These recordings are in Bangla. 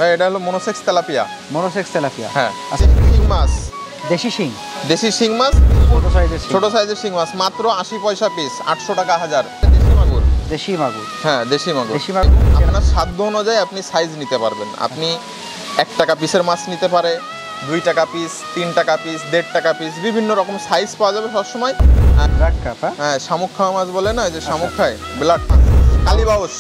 ভাই এটা হলো মনোসেক্স তেলাপিয়া। মনোসেক্স তেলাপিয়া, হ্যাঁ। আচ্ছা, শিং মাছ, দেশি শিং, দেশি শিং মাছ, ছোট সাইজের শিং মাছ মাত্র 80 পয়সা পিস, 800 টাকা হাজার। দেশি মাগুর, দেশি মাগুর, হ্যাঁ দেশি মাগুর। দেশি মাগুর আপনার সাধ্য অনুযায়ী আপনি সাইজ নিতে পারবেন। আপনি 1 টাকা পিসের মাছ নিতে পারে, 2 টাকা পিস, 3 টাকা পিস, 1.5 টাকা পিস, বিভিন্ন রকম সাইজ পাওয়া যাবে সবসময়। হ্যাঁ, শামুক খাওয়া মাছ বলে না, যে শামুক খায়, ব্লাড মাছ, কালীবাউস।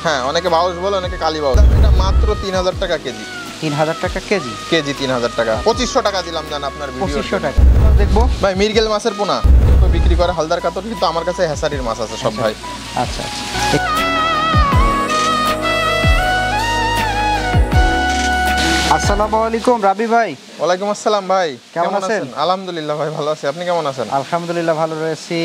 হ্যাঁ, অনেকে বাউস বলে, অনেকে কালীবাউস। এটা মাত্র 3000 টাকা কেজি। 3000 টাকা কেজি? কেজি 3000 টাকা। 2500 টাকা দিলাম জান আপনার ভিডিও। 2500 টাকা দেখবো ভাই। মিরগেল মাছের পোনা তো বিক্রি করে হালদার কাতর, কিন্তু আমার কাছে হ্যাসারির মাছ আছে সব ভাই। আচ্ছা, আসসালামু আলাইকুম রাবি ভাই। ওয়ালাইকুম আসসালাম ভাই, কেমন আছেন? আলহামদুলিল্লাহ ভাই, ভালো আছি। আপনি কেমন আছেন? আলহামদুলিল্লাহ ভালো রয়েছি।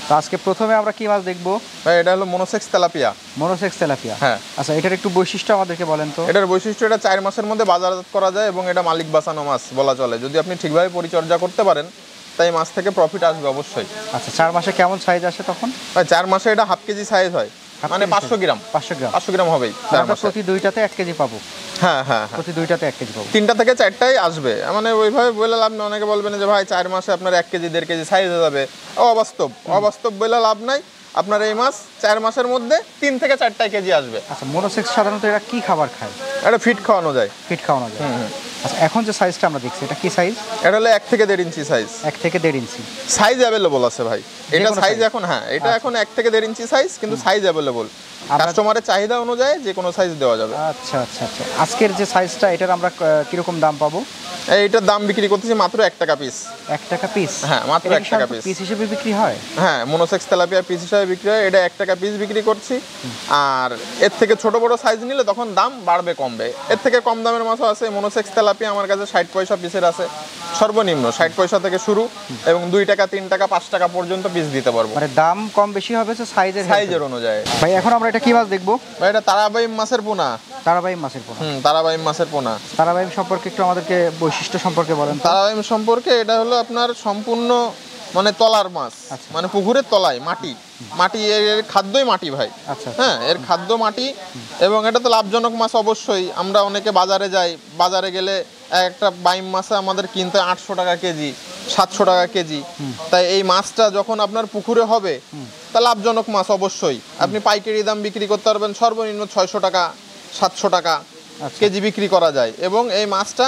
তো আজকে প্রথমে আমরা কি মাছ দেখবো ভাই? এটা হলো মনোসেক্স তেলাপিয়া। মনোসেক্স তেলাপিয়া, হ্যাঁ। আচ্ছা, এটার একটু বৈশিষ্ট্য আমাদেরকে বলেন তো। এটার বৈশিষ্ট্য, এটা 4 মাসের মধ্যে বাজারজাত করা যায় এবং এটা মালিক বাঁচানো মাছ বলা চলে। যদি আপনি ঠিকভাবে পরিচর্যা করতে পারেন তাই মাছ থেকে প্রফিট আসবে অবশ্যই। আচ্ছা, 4 মাসে কেমন সাইজ আসে তখন? ভাই 4 মাসে এটা হাফ কেজি সাইজ হয়, মানে 500 গ্রাম। 500 গ্রাম হবেই 4 মাসে। প্রতি দুইটাতে 1 কেজি পাবো? হ্যাঁ হ্যাঁ, প্রতি দুইটাতে 1 কেজি পাবো। 3টা থেকে 4টাই আসবে, মানে ওইভাবে বলে লাভ নেই। অনেকে বলবেন যে ভাই 4 মাসে আপনার 1 কেজি 1.5 কেজি সাইজ হয়ে যাবে। অবাস্তব বলে লাভ নাই। আপনার এই মাছ 4 মাসের মধ্যে 3 থেকে 4টা কেজি আসবে। আচ্ছা, মনোসেক্স সাধারণত এরা কি খাবার খায়? এটা ফিট খাওয়ানো যায়। আচ্ছা, এখন যে সাইজটা আমরা দেখছি এটা কি সাইজ? এটা হলো 1 থেকে 1.5 ইঞ্চি সাইজ। 1 থেকে 1.5 ইঞ্চি সাইজ অ্যাভেলেবল আছে ভাই। এটা সাইজ এখন, হ্যাঁ এটা এখন 1 থেকে 1.5 ইঞ্চি সাইজ, কিন্তু সাইজ অ্যাভেলেবল। কাস্টমারের চাহিদা অনুযায়ী যে কোনো সাইজ দেওয়া যাবে। আচ্ছা, আজকের যে সাইজটা, এটার আমরা কিরকম দাম পাবো? এইটার দাম বিক্রি করতেছি মাত্র 1 টাকা পিস। 1 টাকা পিস? হ্যাঁ, মাত্র 1 টাকা পিস। পিস হিসেবে বিক্রি হয়? হ্যাঁ, মনোসেক্স তেলাপিয়া পিস হিসেবে বিক্রি হয়। এটা 1 টাকা পিস বিক্রি করছি। আর এর থেকে ছোট বড় সাইজ নিলে তখন দাম বাড়বে কমবে। এর থেকে কম দামের মাছও আছে। মনোসেক্স তেলাপিয়া আমার কাছে 60 পয়সা পিসের আছে, সর্বনিম্ন 60 পয়সা থেকে শুরু, এবং 2 টাকা, 3 টাকা, 5 টাকা পর্যন্ত পিস দিতে পারবো। মানে দাম কম বেশি হবে সাইজের অনুযায়ী। ভাই, এখন আমরা এটা কি মাছ দেখবো? ভাই এটা তারাবাইম মাছের পোনা। তারাবাইম মাছের পোনা? তারাবাইম মাছের পোনা। তারাবাইম সম্পর্কে একটু আমাদেরকে বৈশিষ্ট্য সম্পর্কে বলেন। তারাবাইম সম্পর্কে, এটা হলো আপনার সম্পূর্ণ মানে তলার মাছ, মানে পুকুরের তলায় মাটি এর খাদ্যই মাটি ভাই। আচ্ছা, হ্যাঁ, এর খাদ্য মাটি, এবং এটা তো লাভজনক মাছ অবশ্যই। আমরা অনেকে বাজারে যাই, বাজারে গেলে একটা বাইম মাছে আমাদের কিনতে 800 টাকা কেজি, 700 টাকা কেজি। তাই এই মাছটা যখন আপনার পুকুরে হবে তা লাভজনক মাছ অবশ্যই। আপনি পাইকারি দাম বিক্রি করতে পারবেন, সর্বনিম্ন 600 টাকা, 700 টাকা কেজি বিক্রি করা যায়। এবং এই মাছটা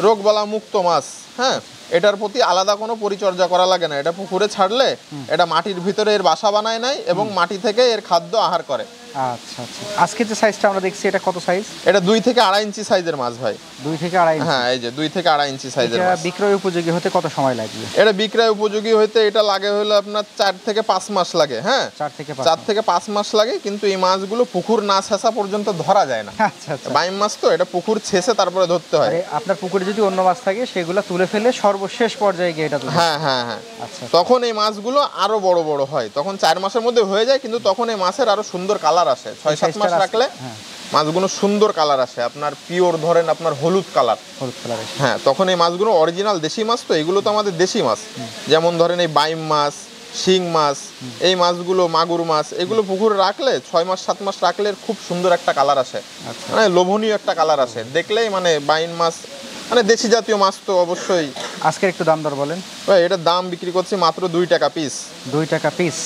রোগবালা মুক্ত মাছ। হ্যাঁ, এটার প্রতি আলাদা কোনো পরিচর্যা করা লাগে না। এটা পুকুরে ছাড়লে এটা মাটির ভিতরে এর বাসা বানায় নেয় এবং মাটি থেকে এর খাদ্য আহার করে। আচ্ছা, আজকে যে সাইজটা আমরা দেখছি এটা কত সাইজ? এটা 2 থেকে 2.5 ইঞ্চি সাইজের মাছ ভাই। 2 থেকে 2.5 ইঞ্চি? হ্যাঁ, এই যে 2 থেকে 2.5 ইঞ্চি সাইজের মাছ। বিক্রয় উপযোগী হতে কত সময় লাগবে? এটা বিক্রয় উপযোগী হতে এটা লাগে হলো আপনার 4 থেকে 5 মাস লাগে। হ্যাঁ, 4 থেকে 5 মাস লাগে, কিন্তু এই মাছগুলো পুকুর না ছেঁচা পর্যন্ত ধরা যায় না। আচ্ছা, বাইম মাছ তো, এটা পুকুর ছেঁচে তারপরে ধরতে হয়। আপনার পুকুরে যদি অন্য মাছ থাকে সেগুলো তুলে ফেলে সর্বশেষ পর্যায়ে গিয়ে এটা তুলে? হ্যাঁ। আচ্ছা, তখন এই মাছগুলো আরো বড় বড় হয়। তখন 4 মাসের মধ্যে হয়ে যায়, কিন্তু তখন এই মাছের আরো সুন্দর কালার আসে। 6-7 মাস রাখলে মাছগুলো সুন্দর কালার আসে, আপনার পিওর ধরেন আপনার হলুদ কালার। হ্যাঁ, তখন এই মাছগুলো অরিজিনাল দেশি মাছ। তো এগুলো তো আমাদের দেশি মাছ। যেমন ধরেন এই বাইম মাছ, শিং মাছ, এই মাছগুলো, মাগুর মাছ, এগুলো পুকুরে রাখলে 6 মাস 7 মাস রাখলে খুব সুন্দর একটা কালার আসে, মানে লোভনীয় একটা কালার আসে দেখলেই। মানে বাইম মাছ মানে দেশি জাতীয় মাছ তো অবশ্যই। আজকে একটু দাম দর বলেন ভাই। এটার দাম বিক্রি করছি মাত্র 2 টাকা পিস। 2 টাকা পিস?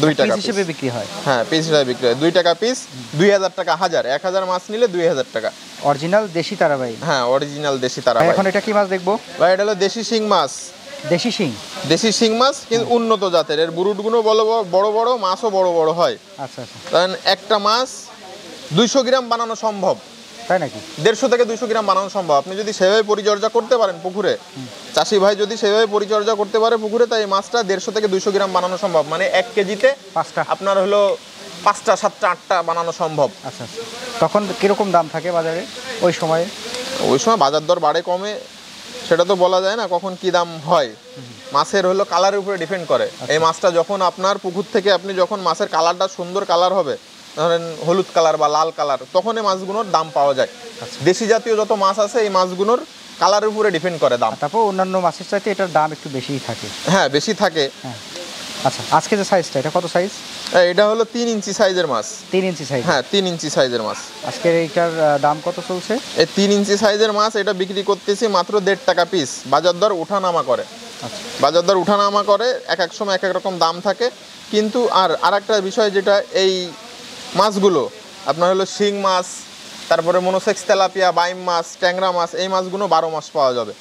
2 টাকা হিসেবে বিক্রি হয়? হ্যাঁ, পিস হিসেবে বিক্রি হয়। 2 টাকা পিস, 2000 টাকা হাজার। 1000 মাছ নিলে 2000 টাকা। অরিজিনাল দেশি তারাবাই? হ্যাঁ, অরিজিনাল দেশি তারাবাই। এখন এটা কি মাছ দেখবো ভাই? এটা হলো দেশি শিং মাছ। দেশি শিং মাছ, কিন্তু উন্নত জাতের। এর বুরুটগুলো বড় বড়, মাছও বড় বড় হয়। আচ্ছা, কারণ একটা মাছ 200 গ্রাম বানানো সম্ভব। তাই নাকি? 150 থেকে 200 গ্রাম বানানো সম্ভব, আপনি যদি সেভাবে পরিচর্যা করতে পারেন পুকুরে। চাষি ভাই যদি সেভাবে পরিচর্যা করতে পারে পুকুরে, তাই এই মাছটা 150 থেকে 200 গ্রাম বানানো সম্ভব। মানে 1 কেজিতে 5টা, আপনার হলো 5টা 7টা 8টা বানানো সম্ভব। আচ্ছা, তখন কিরকম দাম থাকে বাজারে ওই সময়? বাজার দর বাড়ে কমে সেটা তো বলা যায় না, কখন কি দাম হয়। মাছের হলো কালারের উপরে ডিপেন্ড করে। এই মাছটা যখন আপনার পুকুর থেকে আপনি যখন মাছের কালারটা সুন্দর কালার হবে, ধরেন হলুদ কালার বা লাল কালার, তখন এই মাছগুলোর দাম পাওয়া যায়। দেশি জাতীয় যত মাছ আছে এই মাছগুলোর কালারের উপরে ডিপেন্ড করে দাম। তারপর অন্যান্য মাছের চাইতে এটার দাম একটু বেশিই থাকে? হ্যাঁ, বেশি থাকে। আচ্ছা, আজকে যে সাইজটা, এটা কত সাইজ? এটা হলো 3 ইঞ্চি সাইজের মাছ। 3 ইঞ্চি সাইজ? হ্যাঁ, 3 ইঞ্চি সাইজের মাছ। আজকের এইটার দাম কত চলছে? এই 3 ইঞ্চি সাইজের মাছ এটা বিক্রি করতেছি মাত্র 1.5 টাকা পিস। বাজার দর ওঠানামা করে। আচ্ছা, বাজার দর উঠানামা করে, এক এক সময় এক এক রকম দাম থাকে। কিন্তু আরেকটা বিষয় যেটা, এই মাছগুলো আপনার হলো শিং মাছ, তারপরে মনোসেক্স তেলাপিয়া, বাইম মাছ, ট্যাংরা মাছ, এই মাছগুলো 12 মাস পাওয়া যাবে।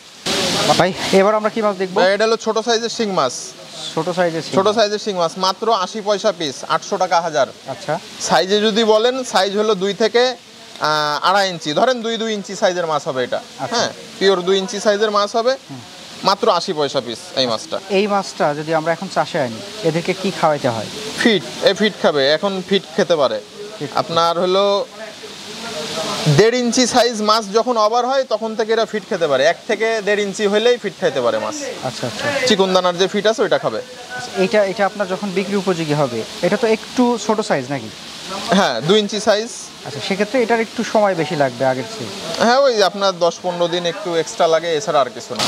ভাই এবার আমরা কি মাছ দেখবো? এটা হলো ছোট সাইজের শিং মাছ। ছোট সাইজের? ছোট সাইজের শিং মাছ মাত্র 80 পয়সা পিস, 800 টাকা হাজার। আচ্ছা, সাইজে যদি বলেন, সাইজ হলো 2 থেকে 2.5 ইঞ্চি, ধরেন 2 ইঞ্চি সাইজের মাছ হবে এটা। হ্যাঁ, পিওর 2 ইঞ্চি সাইজের মাছ হবে, মাত্র 80 পয়সা পিস এই মাছটা। এই মাছটা যদি আমরা এখন চাষে আনি, এদেরকে কি খাওয়াইতে হয়? ফিট, ফিট খাবে, এখন ফিট খেতে পারে। আপনার হলো 1.5 ইঞ্চি সাইজ মাছ যখন ওভার হয় তখন থেকে এরা ফিট খেতে পারে। 1 থেকে 1.5 ইঞ্চি হলেই ফিট খেতে পারে মাছ। আচ্ছা আচ্ছা, চিকন দানার যে ফিট আছে ওইটা খাবে। এটা আপনার যখন বিক্রি উপযোগী হবে, এটা তো একটু ছোট সাইজ নাকি? হ্যাঁ, 2 ইঞ্চি সাইজ। আচ্ছা, সেক্ষেত্রে এটার একটু সময় বেশি লাগবে আগের চেয়ে? হ্যাঁ, ওই আপনার 10-15 দিন একটু এক্সট্রা লাগে, এছাড়া আর কিছু না।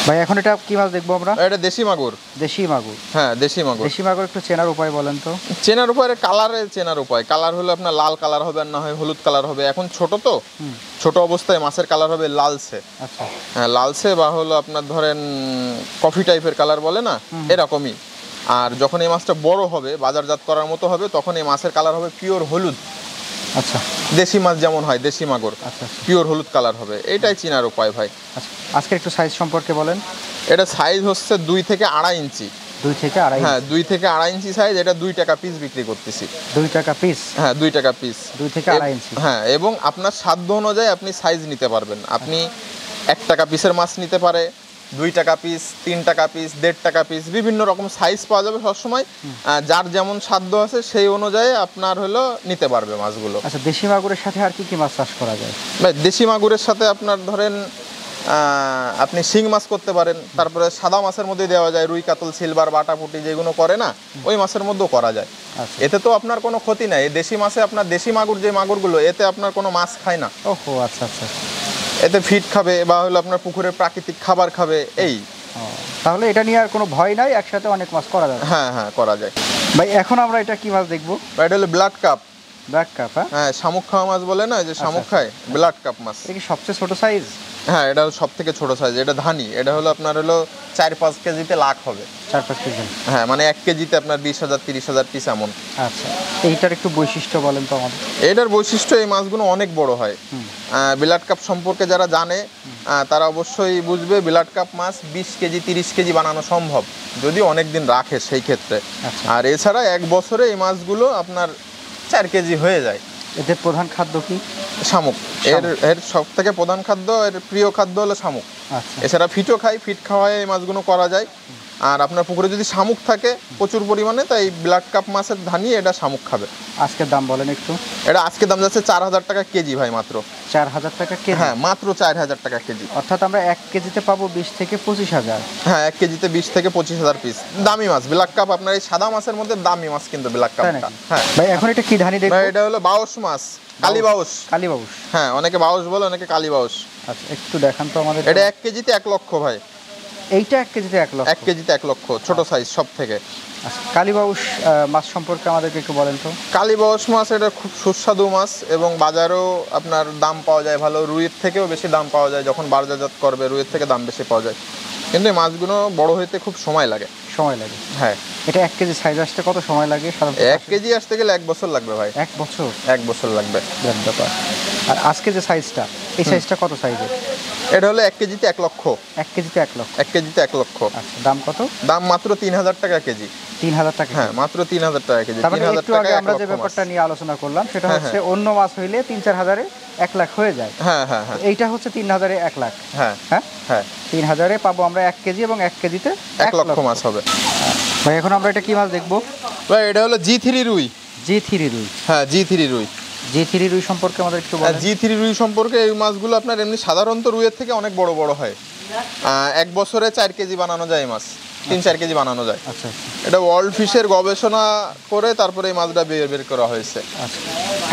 ভাই এখন এটা কি মাছ দেখবো আমরা? এটা দেশি মাগুর। দেশি মাগুর? হ্যাঁ, দেশি মাগুর। দেশি মাগুর একটু চেনার উপায় বলেন তো। চেনার উপায়, কালারের চেনার উপায়, কালার হলো আপনার লাল কালার হবে, আর না হয় হলুদ কালার হবে। এখন ছোট তো, ছোট অবস্থায় মাছের কালার হবে লালচে। আচ্ছা, হ্যাঁ, লালচে বা হলো আপনার ধরেন কফি টাইপের কালার বলে না, এরকমই। আর যখন এই মাছটা বড় হবে, বাজারজাত করার মতো হবে, তখন এই মাছের কালার হবে পিওর হলুদ। আচ্ছা, দেশি মাছ যেমন হয়, দেশি মাগুর আচ্ছা, পিওর হলুদ কালার হবে। এইটাই চেনার উপায় ভাই। আচ্ছা, আজকে একটু সাইজ সম্পর্কে বলেন। এটা সাইজ হচ্ছে 2 থেকে 2.5 ইঞ্চি। 2 থেকে 2.5? হ্যাঁ, 2 থেকে 2.5 ইঞ্চি সাইজ। এটা 2 টাকা পিস বিক্রি করতেছি। 2 টাকা পিস? হ্যাঁ, 2 টাকা পিস। 2 থেকে 2.5 ইঞ্চি? হ্যাঁ, এবং আপনার সাধ্য অনুযায়ী আপনি সাইজ নিতে পারবেন। আপনি 1 টাকা পিসের মাছ নিতে পারে, 2 টাকা পিস, 3 টাকা পিস, 1.5 টাকা পিস, বিভিন্ন রকম সাইজ পাওয়া যাবে সবসময়। যার যেমন সাধ্য আছে সেই অনুযায়ী আপনার হলো নিতে পারবে মাছগুলো। আচ্ছা, দেশি মাগুরের সাথে আর কি কি মাছ চাষ করা যায়? ভাই, দেশি মাগুরের সাথে আপনার ধরেন আপনি শিং মাছ করতে পারেন, তারপরে সাদা মাছের মধ্যে দেওয়া যায় রুই, কাতল, সিলভার, বাটাপুটি যেগুলো করে না, ওই মাছের মধ্যেও করা যায়। আচ্ছা, এতে তো আপনার কোনো ক্ষতি নাই। দেশি মাছে আপনার দেশি মাগুর যে মাগুরগুলো, এতে আপনার কোনো মাছ খায় না। ওহো, আচ্ছা আচ্ছা, এতে ফিট খাবে বা হলো আপনার পুকুরের প্রাকৃতিক খাবার খাবে, এই। তাহলে এটা নিয়ে আর কোনো ভয় নাই, একসাথে অনেক মাছ করা যাবে? হ্যাঁ হ্যাঁ, করা যায়। ভাই এখন আমরা এটা কি মাছ দেখবো? এটা হলো ব্লাড কাপ। Black cup? হ্যাঁ, শামুক খাওয়া মাছ বলে না, যে শামুক খায়, ব্লাড কাপ মাছ। এটা কি সবচেয়ে ছোট সাইজ? হ্যাঁ, এটা সব থেকে ছোট সাইজ। এটা ধানি। এটা হলো আপনার হলো 4-5 কেজিতে লাখ হবে। 4-5 কেজি? হ্যাঁ, মানে 1 কেজিতে আপনার 20,000 30,000 পিস এমন। আচ্ছা, এইটার একটু বৈশিষ্ট্য বলেন তো আমাদের। এটার বৈশিষ্ট্য, এই মাছগুলো অনেক বড় হয়। ব্লাড কাপ সম্পর্কে যারা জানে তারা অবশ্যই বুঝবে, ব্লাড কাপ মাছ 20 কেজি 30 কেজি বানানো সম্ভব, যদি অনেক দিন রাখে সেই ক্ষেত্রে। আচ্ছা। আর এছাড়া 1 বছরে এই মাছগুলো আপনার 4 কেজি হয়ে যায়। এদের প্রধান খাদ্য কি? শামুক। এর সব থেকে প্রধান খাদ্য, এর প্রিয় খাদ্য হলো শামুক। আচ্ছা, এছাড়া ফিটও খায়, ফিট খাওয়ায় এই মাছগুলো করা যায়। আর আপনার পুকুরে যদি শামুক থাকে প্রচুর পরিমাণে, তাই ব্লাড কাপ মাছের ধানি এটা শামুক খাবে। আজকের দাম বলেন একটু। এটা আজকে দাম যাচ্ছে 4,000 টাকা কেজি ভাই, মাত্র 4,000 টাকা কেজি? হ্যাঁ, মাত্র 4,000 টাকা কেজি। অর্থাৎ আমরা 1 কেজিতে পাবো 20 থেকে 25,000? হ্যাঁ, 1 কেজিতে 20 থেকে 25,000 পিস। দামি মাছ ব্লাড কাপ, আপনার এই সাদা মাছের মধ্যে দামি মাছ কিন্তু ব্লাড কাপটা। হ্যাঁ ভাই, এখন এটা কি ধানি দেখবো? এটা হলো বাউস মাছ, কালী বাউস। কালী বাউস? হ্যাঁ, অনেকে বাউস বলে, অনেকে কালী বাউস। আচ্ছা, একটু দেখান তো আমাদের। এটা 1 কেজিতে 1 লক্ষ ভাই। এইটা 1 কেজিতে 1 লক্ষ? 1 কেজিতে 1 লক্ষ, ছোট সাইজ সব থেকে। আচ্ছা, কালী বাউস মাছ সম্পর্কে আমাদেরকে একটু বলেন তো। কালী বাউস মাছ এটা খুব সুস্বাদু মাছ, এবং বাজারেও আপনার দাম পাওয়া যায় ভালো। রুইয়ের থেকেও বেশি দাম পাওয়া যায়, যখন বাজারজাত করবে রুইয়ের থেকে দাম বেশি পাওয়া যায়। কিন্তু এই মাছগুলো বড় হইতে খুব সময় লাগে। সময় লাগে? হ্যাঁ। এটা 1 কেজি সাইজ আসতে কত সময় লাগে সাধারণত? 1 কেজি আসতে গেলে 1 বছর লাগবে ভাই। 1 বছর? 1 বছর লাগবে। ব্যাপার। আর আজকে যে সাইজটা, এই সাইজটা কত সাইজের? এটা হলো 1 কেজিতে 1 লক্ষ। 1 কেজিতে 1 লক্ষ? 1 কেজিতে 1 লক্ষ। আচ্ছা, দাম কত? দাম মাত্র 3,000 টাকা কেজি। 3,000 টাকা? হ্যাঁ, মাত্র 3,000 টাকা কেজি। তার মানে 3,000 একটু আগে টাকা আমরা যে ব্যাপারটা নিয়ে আলোচনা করলাম, সেটা হ্যাঁ, হচ্ছে অন্য মাছ হইলে 3-4 হাজারে 1 লাখ হয়ে যায়। হ্যাঁ হ্যাঁ হ্যাঁ। এইটা হচ্ছে 3,000-এ 1 লাখ। হ্যাঁ হ্যাঁ হ্যাঁ, 3,000-এ পাবো আমরা 1 কেজি, এবং 1 কেজিতে 1 লক্ষ মাছ হবে। ভাই এখন আমরা এটা কি মাছ দেখবো? ভাই, এটা হলো G3 রুই। G3 রুই? হ্যাঁ, G3 রুই। G3 রুই সম্পর্কে আমাদের একটু বলেন। G3 রুই সম্পর্কে, এই মাছগুলো আপনার এমনি সাধারণত রুইয়ের থেকে অনেক বড় বড় হয়। 1 বছরে 4 কেজি বানানো যায় মাছ, 3-4 কেজি বানানো যায়। আচ্ছা আচ্ছা। এটা ওয়ার্ল্ড ফিশের গবেষণা করে তারপরে এই মাছটা বের করা হয়েছে। আচ্ছা,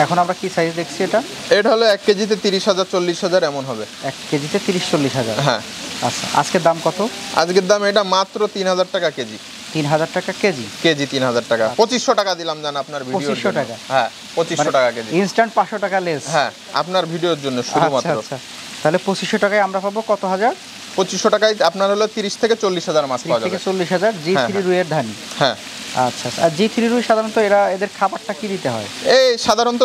এখন আমরা কি সাইজ দেখছি এটা? এটা হলো 1 কেজিতে 30,000 40,000 এমন হবে। 1 কেজিতে 30-40 হাজার? হ্যাঁ। আচ্ছা, আজকের দাম কত? আজকের দাম এটা মাত্র 3,000 টাকা কেজি। 3000 টাকা কেজি। কেজি 3000 টাকা। 2500 টাকা দিলাম জান আপনার ভিডিওর 2500 টাকা। হ্যাঁ 2500 টাকা কেজি। ইনস্ট্যান্ট 500 টাকা লেস। হ্যাঁ আপনার ভিডিওর জন্য শুধুমাত্র। আচ্ছা, তাহলে 2500 টাকায় আমরা পাবো কত হাজার? 2500 টাকায় আপনার হলো 30 থেকে 40,000 মাছ পাওয়া 30 যাবে। থেকে 40,000 G3 রুইয়ের ধানি। হ্যাঁ আচ্ছা। আর G3 রুই সাধারণত এদের খাবারটা কি দিতে হয়? এই সাধারণত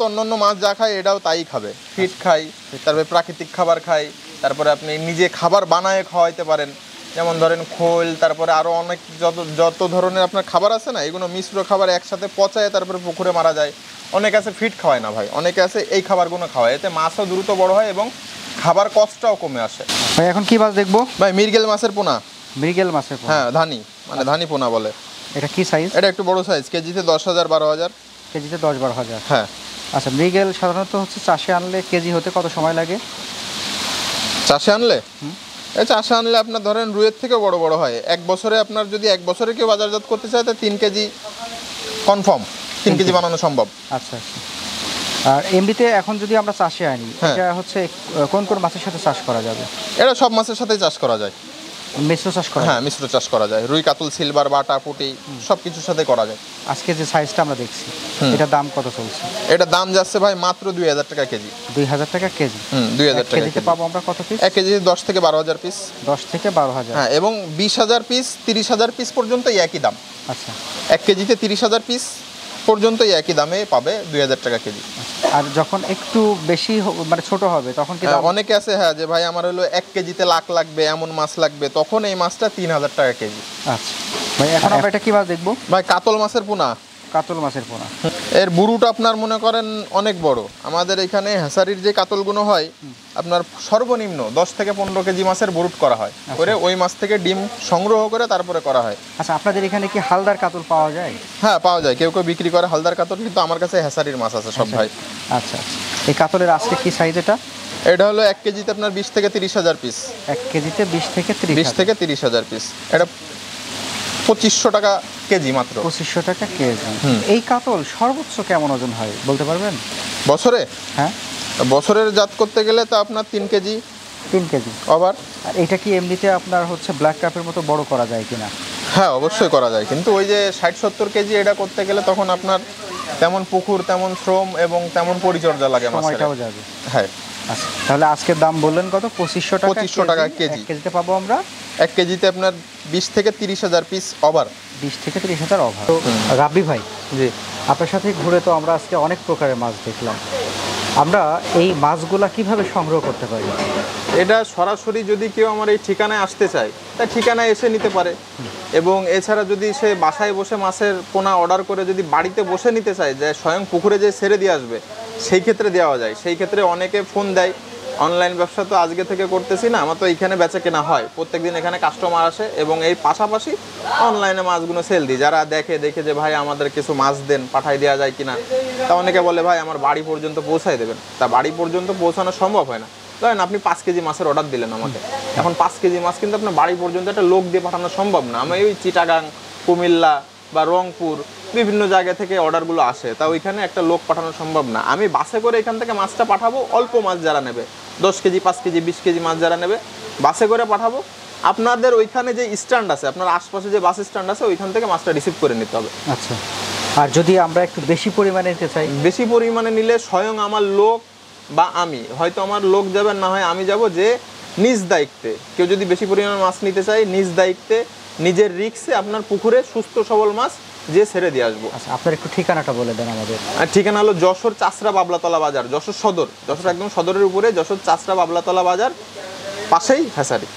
অন্যান্য মাছ যা খায় এটাও তাই খাবে। ফিড খাই, তারপরে প্রাকৃতিক খাবার খাই, তারপরে আপনি নিজে খাবার বানায় খাওয়াইতে পারেন, যেমন ধরেন খোল, তারপরে আরও অনেক যত ধরনের আপনার খাবার আছে না, এগুলো মিশ্র খাবার একসাথে পচায় তারপরে পুকুরে মারা যায়। অনেকে আছে ফিড খাওয়ায় না ভাই, অনেকে আছে এই খাবারগুলো খাওয়ায়, এতে মাছও দ্রুত বড় হয় এবং খাবার কষ্টটাও কমে আসে। ভাই এখন কি মাছ দেখবো? ভাই মৃগেল মাছের পোনা। মৃগেল মাছের পোনা? হ্যাঁ ধানি, মানে ধানি পোনা বলে। এটা কি সাইজ? এটা একটু বড় সাইজ, কেজিতে 10,000 12,000। কেজিতে 10-12,000। হ্যাঁ। আচ্ছা, মৃগেল সাধারণত হচ্ছে চাষে আনলে কেজি হতে কত সময় লাগে? চাষে আনলে এই চাষে আনলে আপনার ধরেন রুইয়ের থেকে বড় বড় হয়। এক বছরে আপনার যদি 1 বছরে কেউ বাজারজাত করতে চায় তো 3 কেজি কনফার্ম, 3 কেজি বানানো সম্ভব। আচ্ছা। আর এমনিতে এখন যদি আমরা চাষে আনি, এটা হচ্ছে কোন কোন মাছের সাথে চাষ করা যাবে? এটা সব মাছের সাথেই চাষ করা যায়। মিশ্র চাষ করা? হ্যাঁ মিশ্র চাষ করা যায়। রুই, কাতল, সিলভার, বাটা, পুঁটি সব কিছুর সাথে করা যায়। আজকে যে সাইজটা আমরা দেখছি, এটার দাম কত চলছে? এটা দাম যাচ্ছে ভাই মাত্র 2,000 টাকা কেজি। 2,000 টাকা কেজি? 2,000 টাকা কেজিতে পাবো আমরা কত পিস? 1 কেজি 10 থেকে 12,000 পিস। 10 থেকে 12,000। হ্যাঁ, এবং 20,000 পিস 30,000 পিস পর্যন্ত একই দাম। আচ্ছা। 1 কেজিতে 30,000 পিস পর্যন্ত একই দামে পাবে 2,000 টাকা কেজি। আর যখন একটু বেশি মানে ছোট হবে তখন কি? অনেকে আছে হ্যাঁ যে ভাই আমার হলো 1 কেজিতে লাখ লাগবে, এমন মাছ লাগবে, তখন এই মাছটা 3,000 টাকা কেজি। আচ্ছা ভাই, এখন আমরা এটা কি মাছ দেখবো? ভাই কাতল মাছের পোনা। কাতল মাছের পোনা। এর বুরুটা আপনার মনে করেন অনেক বড়। আমাদের এখানে হ্যাসারির যে কাতলগুলো হয় আপনার সর্বনিম্ন 10 থেকে 15 কেজি মাছের বুরুট করা হয়, করে ওই মাছ থেকে ডিম সংগ্রহ করে তারপরে করা হয়। আচ্ছা, আপনাদের এখানে কি হালদার কাতল পাওয়া যায়? হ্যাঁ পাওয়া যায়, কেউ কেউ বিক্রি করে হালদার কাতল, কিন্তু আমার কাছে হ্যাসারির মাছ আছে সব ভাই। আচ্ছা। এই কাতলের আজকে কি সাইজ এটা? এটা হলো 1 কেজিতে আপনার 20 থেকে 30,000 পিস। 1 কেজিতে 20 থেকে 30,000 পিস। এটা 2500 টাকা কেজি মাত্র। 2500 টাকা কেজি। এই কাতল সর্বোচ্চ কেমন ওজন হয় বলতে পারবেন? বছরে? হ্যাঁ, বছরের জাত করতে গেলে তো আপনার 3 কেজি। 3 কেজি। আবার আর এটা কি এমনিতে আপনার হচ্ছে ব্ল্যাক কাপের মতো বড় করা যায় কিনা? হ্যাঁ অবশ্যই করা যায়, কিন্তু ওই যে 60-70 কেজি এটা করতে গেলে তখন আপনার তেমন পুকুর, তেমন শ্রম এবং তেমন পরিচর্যা লাগে, সময়টাও যাবে। হ্যাঁ। আচ্ছা, তাহলে আজকের দাম বললেন কত? 2500 টাকা। 2500 টাকা কেজি। 1 কেজিতে পাবো আমরা 1 কেজিতে আপনার 20 থেকে 30,000 পিস ওভার। 20 থেকে 30,000 ওভার। তো রাব্বি ভাই, জি আপনার সাথে ঘুরে তো আমরা আজকে অনেক প্রকারের মাছ দেখলাম। আমরা এই মাছগুলা কিভাবে সংগ্রহ করতে পারি? এটা সরাসরি যদি কেউ আমার এই ঠিকানায় আসতে চায় তা ঠিকানায় এসে নিতে পারে, এবং এছাড়া যদি সে বাসায় বসে মাছের পোনা অর্ডার করে যদি বাড়িতে বসে নিতে চায়, যে স্বয়ং পুকুরে যে ছেড়ে দিয়ে আসবে, সেই ক্ষেত্রে দেওয়া যায়। সেই ক্ষেত্রে অনেকে ফোন দেয়। অনলাইন ব্যবসা তো আজকে থেকে করতেছি না, আমার তো এইখানে বেচা কেনা হয়, প্রত্যেকদিন এখানে কাস্টমার আসে, এবং এই পাশাপাশি অনলাইনে মাছগুলো সেল দিই। যারা দেখে যে ভাই আমাদের কিছু মাছ দেন, পাঠাই দেওয়া যায় কিনা, তা অনেকে বলে ভাই আমার বাড়ি পর্যন্ত পৌঁছায় দেবেন। তা বাড়ি পর্যন্ত পৌঁছানো সম্ভব হয় না। ধরেন আপনি 5 কেজি মাছের অর্ডার দিলেন আমাকে, এখন 5 কেজি মাছ কিন্তু আপনার বাড়ি পর্যন্ত একটা লোক দিয়ে পাঠানো সম্ভব না। আমি ওই চিটাগাং, কুমিল্লা বা রংপুর বিভিন্ন জায়গা থেকে অর্ডারগুলো আসে, তা ওইখানে একটা লোক পাঠানো সম্ভব না। আমি বাসে করে এখান থেকে মাছটা পাঠাবো, অল্প মাছ যারা নেবে, 10 কেজি 5 কেজি 20 কেজি মাছ যারা নেবে, বাসে করে পাঠাবো। আপনাদের ওইখানে যে স্ট্যান্ড আছে, আপনার আশপাশে যে বাস স্ট্যান্ড আছে, ওইখান থেকে মাছটা রিসিভ করে নিতে হবে। আচ্ছা, আর যদি আমরা একটু বেশি পরিমাণে নিতে চাই? বেশি পরিমাণে নিলে স্বয়ং আমার লোক বা আমি, হয়তো আমার লোক যাবেন, না হয় আমি যাব, যে নিজ দায়িত্বে কেউ যদি বেশি পরিমাণে মাছ নিতে চাই, নিজ দায়িত্বে নিজের রিস্কে আপনার পুকুরে সুস্থ সবল মাছ যে ছেড়ে দিয়ে আসবো। আচ্ছা, আপনার একটু ঠিকানাটা বলে দেন আমাদের। ঠিকানা হলো যশোর চাচরা বাবলাতলা বাজার, যশোর সদর, যশোর একদম সদরের উপরে, যশোর চাচরা বাবলাতলা বাজার, পাশেই হ্যাসারি।